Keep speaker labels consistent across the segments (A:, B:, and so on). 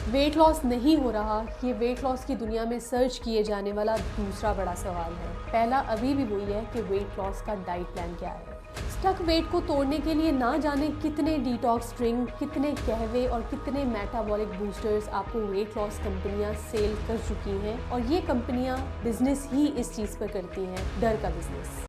A: Weight loss नहीं हो रहा, ये वेट लॉस की दुनिया में सर्च किए जाने वाला दूसरा बड़ा सवाल है। पहला अभी भी वही है कि वेट लॉस का डाइट प्लान क्या है। स्टक वेट को तोड़ने के लिए ना जाने कितने डिटॉक्स ड्रिंक, कितने कहवे और कितने मेटाबॉलिक बूस्टर्स आपको वेट लॉस कंपनियां सेल कर चुकी हैं, और ये कंपनियां बिजनेस ही इस चीज़ पर करती हैं, डर का बिजनेस।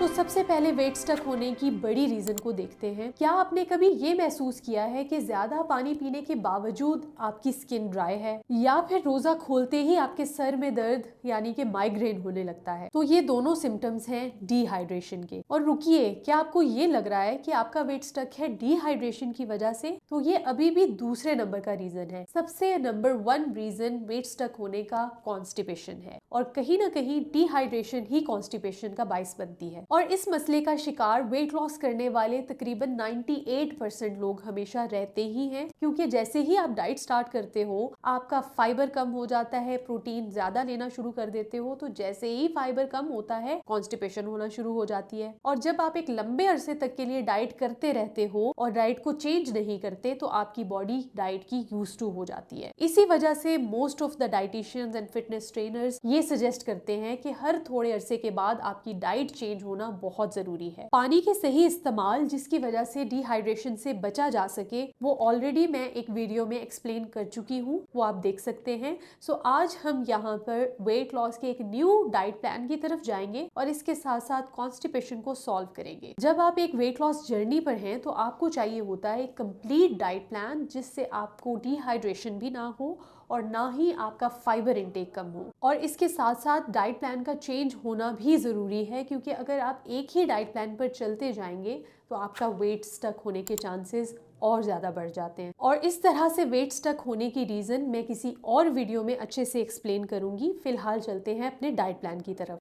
A: तो सबसे पहले वेट स्टक होने की बड़ी रीजन को देखते हैं। क्या आपने कभी ये महसूस किया है कि ज्यादा पानी पीने के बावजूद आपकी स्किन ड्राई है, या फिर रोजा खोलते ही आपके सर में दर्द यानी कि माइग्रेन होने लगता है? तो ये दोनों सिम्टम्स हैं डिहाइड्रेशन के। और रुकिए, क्या आपको ये लग रहा है कि आपका वेट स्टक है डिहाइड्रेशन की वजह से? तो ये अभी भी दूसरे नंबर का रीजन है। सबसे नंबर 1 रीजन वेट स्टक होने का कॉन्स्टिपेशन है, और कहीं ना कहीं डिहाइड्रेशन ही कॉन्स्टिपेशन का बाइस बनती है। और इस मसले का शिकार वेट लॉस करने वाले तकरीबन 98% लोग हमेशा रहते ही हैं, क्योंकि जैसे ही आप डाइट स्टार्ट करते हो आपका फाइबर कम हो जाता है, प्रोटीन ज्यादा लेना शुरू कर देते हो, तो जैसे ही फाइबर कम होता है कॉन्स्टिपेशन होना शुरू हो जाती है। और जब आप एक लंबे अरसे तक के लिए डाइट करते रहते हो और डाइट को चेंज नहीं करते, तो आपकी बॉडी डाइट की यूज्ड टू हो जाती है। इसी वजह से most of the dieticians and fitness trainers ये सजेस्ट करते हैं कि हर थोड़े अरसे के बाद आपकी डाइट चेंज होना बहुत जरूरी है। पानी के सही इस्तेमाल जिसकी वजह से डिहाइड्रेशन से बचा जा सके, वो ऑलरेडी मैं एक वीडियो में एक्सप्लेन कर चुकी हूँ, वो आप देख सकते हैं। सो आज हम यहाँ पर वेट लॉस के एक न्यू डाइट प्लान की तरफ जाएंगे और इसके साथ साथ कॉन्स्टिपेशन को सॉल्व करेंगे। जब आप एक वेट लॉस जर्नी पर हैं तो आपको चाहिए होता है एक कंप्लीट डाइट प्लान, जिससे आपको डिहाइड्रेशन भी ना हो और ना ही आपका फाइबर इनटेक कम हो। और इसके साथ साथ डाइट प्लान का चेंज होना भी ज़रूरी है, क्योंकि अगर आप एक ही डाइट प्लान पर चलते जाएंगे तो आपका वेट स्टक होने के चांसेस और ज़्यादा बढ़ जाते हैं। और इस तरह से वेट स्टक होने की रीज़न मैं किसी और वीडियो में अच्छे से एक्सप्लेन करूंगी। फिलहाल चलते हैं अपने डाइट प्लान की तरफ।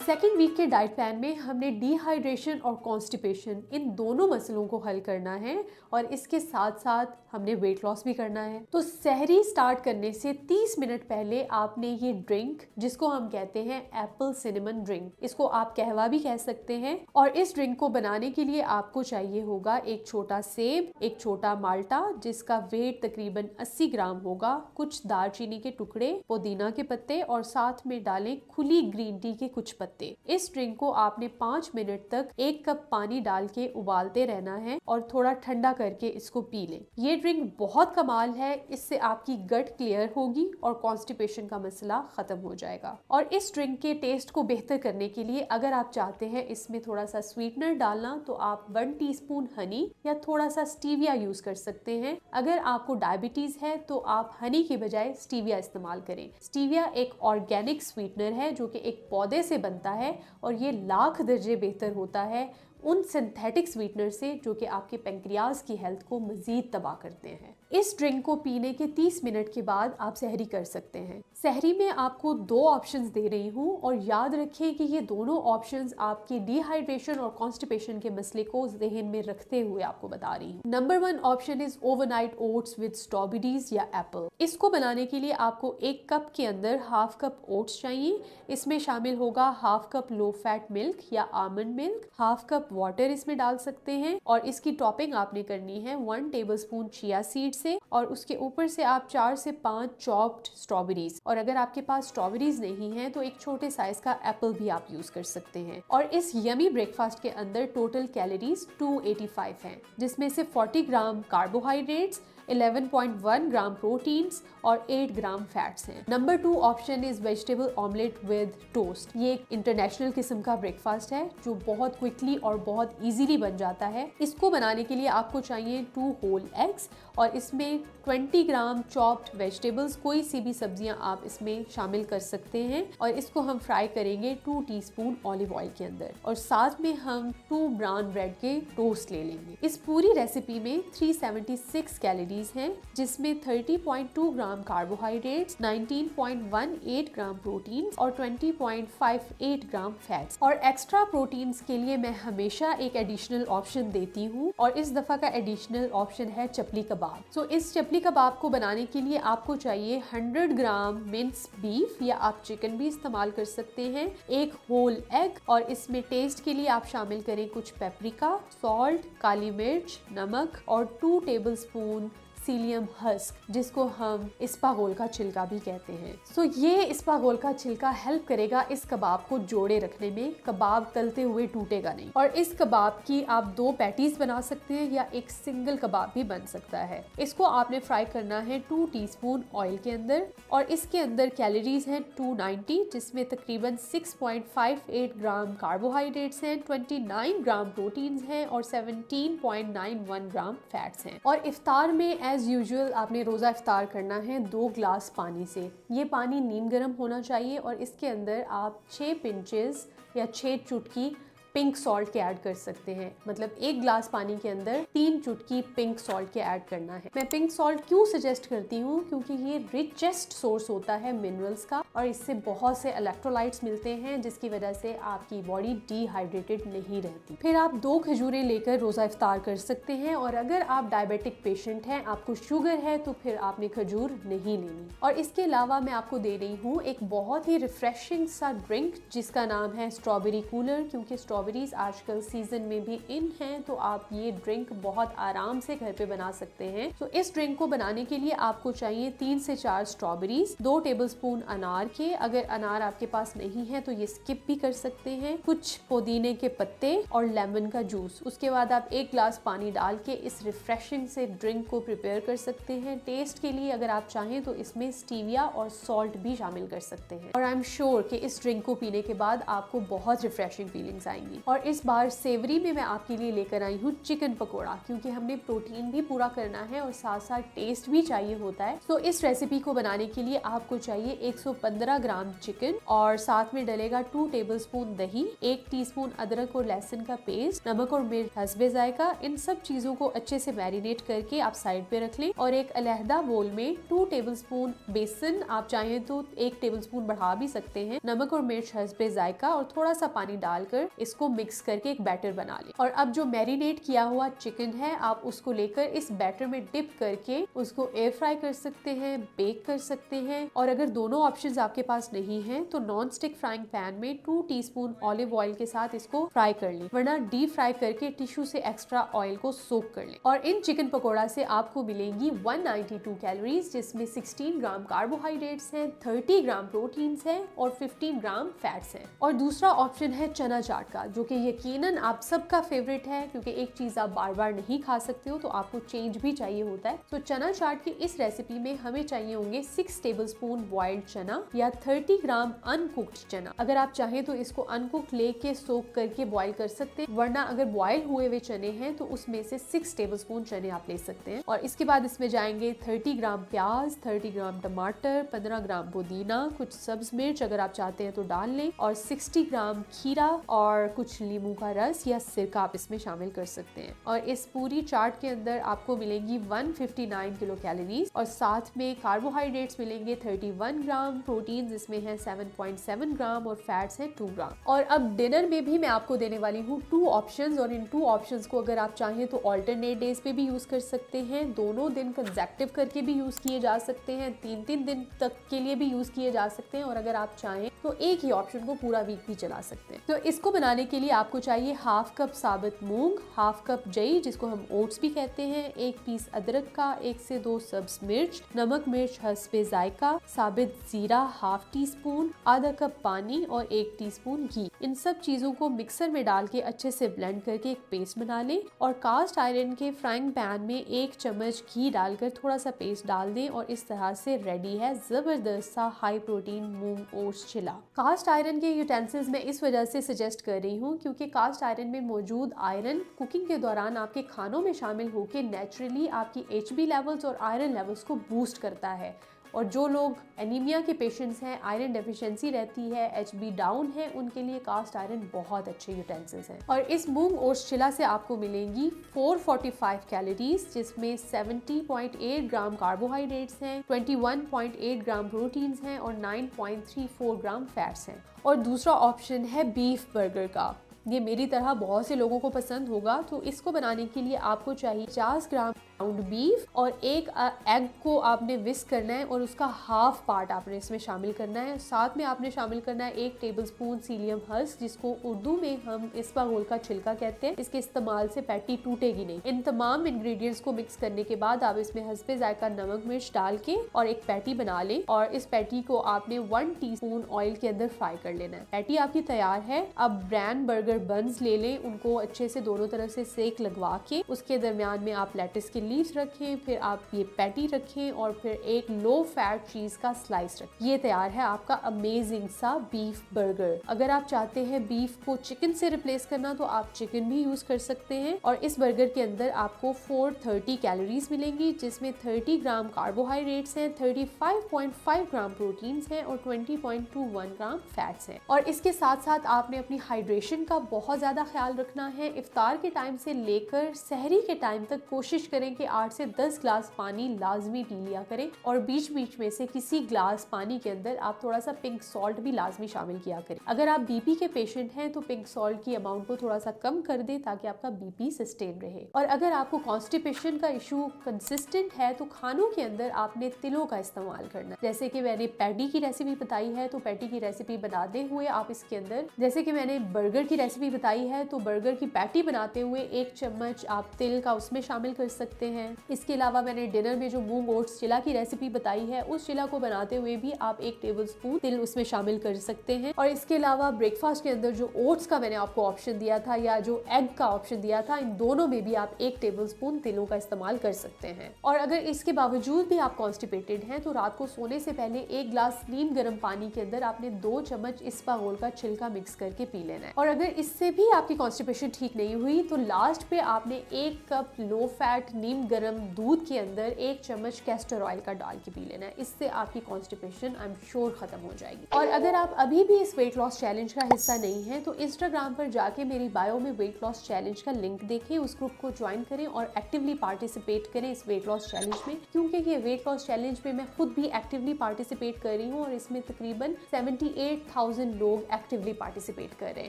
A: सेकेंड वीक के डाइट प्लान में हमने डिहाइड्रेशन और कॉन्स्टिपेशन इन दोनों मसलों को हल करना है, और इसके साथ साथ हमने वेट लॉस भी करना है। तो सहरी स्टार्ट करने से 30 मिनट पहले आपने ये ड्रिंक, जिसको हम कहते हैं एप्पल सिनेमन ड्रिंक, इसको आप कहवा भी कह सकते हैं, और इस ड्रिंक को बनाने के लिए आपको चाहिए होगा एक छोटा सेब, एक छोटा माल्टा जिसका वेट तकरीबन 80 ग्राम होगा, कुछ दालचीनी के टुकड़े, पुदीना के पत्ते, और साथ में डालें खुली ग्रीन टी के कुछ पत्ते। इस ड्रिंक को आपने 5 मिनट तक 1 कप पानी डाल के उबालते रहना है और थोड़ा ठंडा करके इसको पी लें। ये ड्रिंक बहुत कमाल है, इससे आपकी गट क्लियर होगी और कॉन्स्टिपेशन का मसला खत्म हो जाएगा। और इस ड्रिंक के टेस्ट को बेहतर करने के लिए अगर आप चाहते हैं इसमें थोड़ा सा स्वीटनर डालना, तो आप 1 टीस्पून हनी या थोड़ा सा स्टीविया यूज कर सकते हैं। अगर आपको डायबिटीज है तो आप हनी के बजाय स्टीविया इस्तेमाल करें। स्टीविया एक ऑर्गेनिक स्वीटनर है जो कि एक पौधे से बनता है, और ये लाख दर्जे बेहतर होता है उन सिंथेटिक स्वीटनर से जो कि आपके पेंक्रियाज की हेल्थ को मजीद तबाह करते हैं। इस ड्रिंक को पीने के 30 मिनट के बाद आप सहरी कर सकते हैं। सहरी में आपको 2 ऑप्शंस दे रही हूँ, और याद रखें कि ये दोनों ऑप्शंस आपके डिहाइड्रेशन और कॉन्स्टिपेशन के मसले को जहन में रखते हुए आपको बता रही हूँ। Number 1 option is overnight oats with strawberries या एप्पल। इसको बनाने के लिए आपको 1 कप के अंदर हाफ कप ओट्स चाहिए। इसमें शामिल होगा half cup low fat milk या almond milk, half cup water इसमें डाल सकते हैं, और इसकी टॉपिंग आपने करनी है 1 टेबलस्पून चिया सीड से, और उसके ऊपर से आप 4 से 5 चॉप्ड स्ट्रॉबेरीज, और अगर आपके पास स्ट्रॉबेरीज नहीं है तो एक छोटे साइज का एप्पल भी आप यूज कर सकते हैं। और इस यमी ब्रेकफास्ट के अंदर टोटल कैलोरीज 285 हैं, जिसमें से 40 ग्राम कार्बोहाइड्रेट्स, 11.1 ग्राम प्रोटीन्स और 8 ग्राम फैट्स हैं। Number 2 option is vegetable omelette with toast. ये एक इंटरनेशनल किस्म का ब्रेकफास्ट है जो बहुत क्विकली और बहुत इजीली बन जाता है। इसको बनाने के लिए आपको चाहिए 2 होल एग्स, और इसमें 20 ग्राम चॉप्ड वेजिटेबल्स, कोई सी भी सब्जियां आप इसमें शामिल कर सकते हैं, और इसको हम फ्राई करेंगे 2 टीस्पून ऑलिव ऑयल के अंदर, और साथ में हम 2 ब्राउन ब्रेड के टोस्ट ले लेंगे। इस पूरी रेसिपी में 376 कैलोरीज कैलोरीज हैं, जिसमें 30.2 ग्राम कार्बोहाइड्रेट्स, 19.18 ग्राम प्रोटीन और 20.58 ग्राम फैट्स। और एक्स्ट्रा प्रोटीन्स के लिए मैं हमेशा एक एडिशनल ऑप्शन देती हूँ, और इस दफा का एडिशनल ऑप्शन है चपली कबाब। तो इस चपली कबाब को बनाने के लिए आपको चाहिए 100 ग्राम मिन्स बीफ, या आप चिकन भी इस्तेमाल कर सकते हैं, एक होल एग, और इसमें टेस्ट के लिए आप शामिल करें कुछ पेपरिका, सॉल्ट, काली मिर्च, नमक और 2 टेबलस्पून सीलियम हस्क, जिसको हम इस्पागोल का छिलका भी कहते हैं। सो ये इस्पागोल का छिलका हेल्प करेगा इस कबाब को जोड़े रखने में, कबाब तलते हुए टूटेगा नहीं। और इस कबाब की आप 2 पैटीज बना सकते हैं या एक सिंगल कबाब भी बन सकता है। इसको आपने फ्राई करना है 2 टीस्पून ऑयल के अंदर, और इसके अंदर कैलोरीज हैं 290, जिसमें तकरीबन 6.58 ग्राम कार्बोहाइड्रेट्स हैं, 29 ग्राम प्रोटीन्स हैं और 17.91 ग्राम फैट्स हैं। और इफ्तार में एज यूजुअल आपने रोज़ा इफ्तार करना है 2 ग्लास पानी से। ये पानी नीम गर्म होना चाहिए, और इसके अंदर आप 6 पिंचेस या 6 चुटकी पिंक सॉल्ट के ऐड कर सकते हैं। मतलब 1 ग्लास पानी के अंदर 3 चुटकी पिंक सॉल्ट के ऐड करना है। मैं पिंक सॉल्ट क्यों सजेस्ट करती हूँ, क्योंकि ये रिचेस्ट सोर्स होता है मिनरल्स का, और इससे बहुत से इलेक्ट्रोलाइट्स मिलते हैं, जिसकी वजह से आपकी बॉडी डिहाइड्रेटेड नहीं रहती। फिर आप 2 खजूरें लेकर रोज़ा इफ्तार कर सकते हैं, और अगर आप डायबिटिक पेशेंट हैं, आपको शुगर है, तो फिर आपने खजूर नहीं लेनी। और इसके अलावा मैं आपको दे रही हूँ एक बहुत ही रिफ्रेशिंग सा ड्रिंक, जिसका नाम है स्ट्रॉबेरी कूलर, क्योंकि स्ट्रॉबेरीज आजकल सीजन में भी इन हैं, तो आप ये ड्रिंक बहुत आराम से घर पे बना सकते हैं। तो इस ड्रिंक को बनाने के लिए आपको चाहिए 3 से 4 स्ट्रॉबेरीज, 2 टेबलस्पून अनार के, अगर अनार आपके पास नहीं है तो ये स्किप भी कर सकते हैं, कुछ पुदीने के पत्ते और लेमन का जूस। उसके बाद आप 1 ग्लास पानी डाल के इस रिफ्रेशिंग से ड्रिंक को प्रिपेयर कर सकते हैं। टेस्ट के लिए अगर आप चाहें तो इसमें स्टीविया और सॉल्ट भी शामिल कर सकते हैं, और आई एम श्योर कि इस ड्रिंक को पीने के बाद आपको बहुत रिफ्रेशिंग फीलिंग्स आएंगी। और इस बार सेवरी में मैं आपके लिए लेकर आई हूँ चिकन पकोड़ा, क्योंकि हमने प्रोटीन भी पूरा करना है और साथ साथ टेस्ट भी चाहिए होता है। तो इस रेसिपी को बनाने के लिए आपको चाहिए 115 ग्राम चिकन, और साथ में डलेगा 2 टेबलस्पून दही, 1 टीस्पून अदरक और लहसुन का पेस्ट, नमक और मिर्च हस्बे जायका। इन सब चीजों को अच्छे से मैरिनेट करके आप साइड पे रख लें, और एक अलहदा बोल में 2 टेबलस्पून बेसन, आप चाहें तो 1 टेबलस्पून बढ़ा भी सकते हैं, नमक और मिर्च हस्बे जायका और थोड़ा सा पानी डालकर इसको मिक्स करके एक बैटर बना लें। और अब जो मैरिनेट किया हुआ चिकन है, आप उसको लेकर इस बैटर में डिप करके उसको एयर फ्राई कर सकते हैं, बेक कर सकते हैं। और अगर दोनों ऑप्शंस आपके पास नहीं हैं, तो नॉन स्टिक फ्राइंग पैन में 2 टीस्पून ऑलिव ऑयल के साथ इसको फ्राई कर लें, वरना डीप फ्राई करके टिश्यू से एक्स्ट्रा ऑयल को सोक कर लें। और इन चिकन पकोड़ा से आपको मिलेंगी 192 कैलोरीज, जिसमें 16 ग्राम कार्बोहाइड्रेट्स हैं, 30 ग्राम प्रोटीन्स हैं और 15 ग्राम फैट्स हैं। और दूसरा ऑप्शन है चना चाट का, जो कि यकीनन आप सबका फेवरेट है, क्योंकि एक चीज आप बार बार नहीं खा सकते हो, तो आपको चेंज भी चाहिए होता है। तो चना चाट की इस रेसिपी में हमें चाहिए होंगे 6 टेबलस्पून बॉइल्ड चना या 30 ग्राम अनकुक्ड चना। अगर आप चाहें तो इसको अनकुक्ड लेके सोक करके बॉइल कर सकते हैं, वरना अगर बॉइल हुए हुए चने हैं तो उसमें से 6 टेबलस्पून चने आप ले सकते हैं। और इसके बाद इसमें जाएंगे 30 ग्राम प्याज, 30 ग्राम टमाटर, 15 ग्राम पुदीना, कुछ सब्ज मिर्च अगर आप चाहते हैं तो डाल लें, और 60 ग्राम खीरा और कुछ नींबू का रस या सिरका आप इसमें शामिल कर सकते हैं। और इस पूरी चाट के अंदर आपको मिलेंगी 159 किलो कैलोरीज, और साथ में कार्बोहाइड्रेट्स मिलेंगे 31 ग्राम, प्रोटीन जिसमें है 7.7 ग्राम और फैट्स हैं 2 ग्राम। और अब डिनर में भी मैं आपको देने वाली हूँ 2 ऑप्शंस, और इन 2 ऑप्शंस को अगर आप चाहें तो ऑल्टरनेट डेज पे भी यूज कर सकते हैं, दोनों दिन कंसेक्टिव करके भी यूज किए जा सकते हैं, 3-3 दिन तक के लिए भी यूज किए जा सकते हैं, और अगर आप चाहें तो एक ही ऑप्शन को पूरा वीक भी चला सकते हैं। तो इसको बनाने के लिए आपको चाहिए 1/2 कप साबुत मूंग, 1/2 कप जई जिसको हम ओट्स भी कहते हैं, 1 पीस अदरक का, 1 से 2 सब्ज मिर्च, नमक मिर्च हस्बे जायका, साबित जीरा 1/2 टीस्पून, आधा कप पानी और 1 टीस्पून घी। इन सब चीजों को मिक्सर में डाल के अच्छे से ब्लेंड करके एक पेस्ट बना लें, और कास्ट आयरन के फ्राइंग पैन में 1 चम्मच घी डालकर थोड़ा सा पेस्ट डाल दें, और इस तरह से रेडी है जबरदस्त सा हाई प्रोटीन मूंग ओट्स चिला। कास्ट आयरन के यूटेंसिल्स मैं इस वजह से सजेस्ट कर रही हूँ, क्योंकि कास्ट आयरन में मौजूद आयरन कुकिंग के दौरान आपके खानों में शामिल होकर नेचुरली आपकी HB लेवल्स और आयरन लेवल्स को बूस्ट करता है, और जो लोग एनीमिया के पेशेंट्स हैं, आयरन डेफिशिएंसी रहती है, HB डाउन है, उनके लिए कास्ट आयरन बहुत अच्छे यूटेंसिल्स हैं। और इस मूंग ओट्स चिला से आपको मिलेंगी 445 कैलोरीज, जिसमें 70.8 ग्राम कार्बोहाइड्रेट्स हैं, 21.8 ग्राम प्रोटीन्स हैं और 9.34 ग्राम फैट्स हैं। और दूसरा ऑप्शन है बीफ बर्गर का। ये मेरी तरह बहुत से लोगों को पसंद होगा, तो इसको बनाने के लिए आपको चाहिए 50 ग्राम ग्राउंड बीफ और एक एग को आपने विस्क करना है और उसका हाफ पार्ट आपने इसमें शामिल करना है। साथ में आपने शामिल करना है 1 टेबलस्पून सीलियम हस्क, जिसको उर्दू में हम इसबगोल का छिलका कहते हैं। इसके इस्तेमाल से पैटी टूटेगी नहीं। इन तमाम इंग्रेडिएंट्स को मिक्स करने के बाद आप इसमें हस्बे जायका नमक मिर्च डाल के और एक पैटी बना लें और इस पैटी को आपने 1 टीस्पून ऑयल के अंदर फ्राई कर लेना है। पैटी आपकी तैयार है। अब ब्रांड बर्गर बन्स ले लें, उनको अच्छे से दोनों तरफ से सेक लगवा के उसके दरमियान में आप लेट्स के लीव्स रखें, फिर आप ये पैटी रखें और फिर एक लो फैट चीज का स्लाइस रखें। ये तैयार है आपका अमेजिंग सा बीफ बर्गर। अगर आप चाहते हैं बीफ को चिकन से रिप्लेस करना तो आप चिकन भी यूज कर सकते हैं। और इस बर्गर के अंदर आपको 430 कैलोरीज मिलेंगी, जिसमें 30 ग्राम कार्बोहाइड्रेट्स हैं, 35.5 ग्राम प्रोटीन्स हैं और 20.21 ग्राम फैट्स हैं। और इसके साथ साथ आपने अपनी हाइड्रेशन का बहुत ज्यादा ख्याल रखना है। इफ्तार के टाइम से लेकर सहरी के टाइम तक कोशिश करें कि 8 से 10 ग्लास पानी लाजमी पी लिया करें और बीच बीच में से किसी ग्लास पानी के अंदर आप थोड़ा सा पिंक सॉल्ट भी लाजमी शामिल किया करें। अगर आप बीपी के पेशेंट हैं तो पिंक सॉल्ट की अमाउंट को थोड़ा सा कम कर दें ताकि आपका बीपी सस्टेन रहे। और अगर आपको कॉन्स्टिपेशन का इशू कंसिस्टेंट है तो खानों के अंदर आपने तिलों का इस्तेमाल करना है। जैसे कि मैंने पैटी की रेसिपी बताई है, तो पैटी की रेसिपी बनाते हुए आप इसके अंदर, जैसे कि मैंने बर्गर की रेसिपी बताई है, तो बर्गर की पैटी बनाते हुए 1 चम्मच आप तिल का उसमें शामिल कर सकते हैं। इसके अलावा मैंने डिनर में जो मूंग ओट्स चिला की रेसिपी बताई है, उस चिला को बनाते हुए भी आप 1 टेबलस्पून तिल उसमें शामिल कर सकते हैं। और इसके अलावा ब्रेकफास्ट के अंदर जो ओट्स का मैंने आपको ऑप्शन दिया था या जो एग का ऑप्शन दिया था, इन दोनों में भी आप 1 टेबलस्पून तिलों का इस्तेमाल कर सकते हैं। और अगर इसके बावजूद भी आप कॉन्स्टिपेटेड हैं तो रात को सोने से पहले 1 ग्लास नीम गर्म पानी के अंदर आपने 2 चम्मच इसबगोल का छिलका मिक्स करके पी लेना है। और अगर इससे भी आपकी कॉन्स्टिपेशन ठीक नहीं हुई तो लास्ट पे आपने 1 कप लो फैट नीम गर्म दूध के अंदर 1 चम्मच कैस्टर ऑयल का डाल के पी लेना है। इससे आपकी कॉन्स्टिपेशन आई एम श्योर खत्म हो जाएगी। और अगर आप अभी भी इस वेट लॉस चैलेंज का हिस्सा नहीं है तो इंस्टाग्राम पर जाके मेरी बायो में वेट लॉस चैलेंज का लिंक देखें, उस ग्रुप को ज्वाइन करें और एक्टिवली पार्टिसिपेट करें इस वेट लॉस चैलेंज में, क्योंकि ये वेट लॉस चैलेंज में मैं खुद भी एक्टिवली पार्टिसिपेट कर रही हूँ और इसमें तकरीबन 78,000 लोग एक्टिवली पार्टिसिपेट कर रहे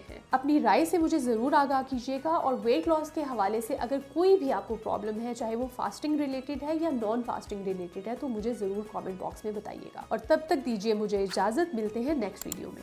A: हैं। अपनी राय से मुझे जरूर आगाह कीजिएगा। और वेट लॉस के हवाले से अगर कोई भी आपको प्रॉब्लम है, चाहे वो फास्टिंग रिलेटेड है या नॉन फास्टिंग रिलेटेड है, तो मुझे जरूर कमेंट बॉक्स में बताइएगा। और तब तक दीजिए मुझे इजाजत, मिलते हैं नेक्स्ट वीडियो में।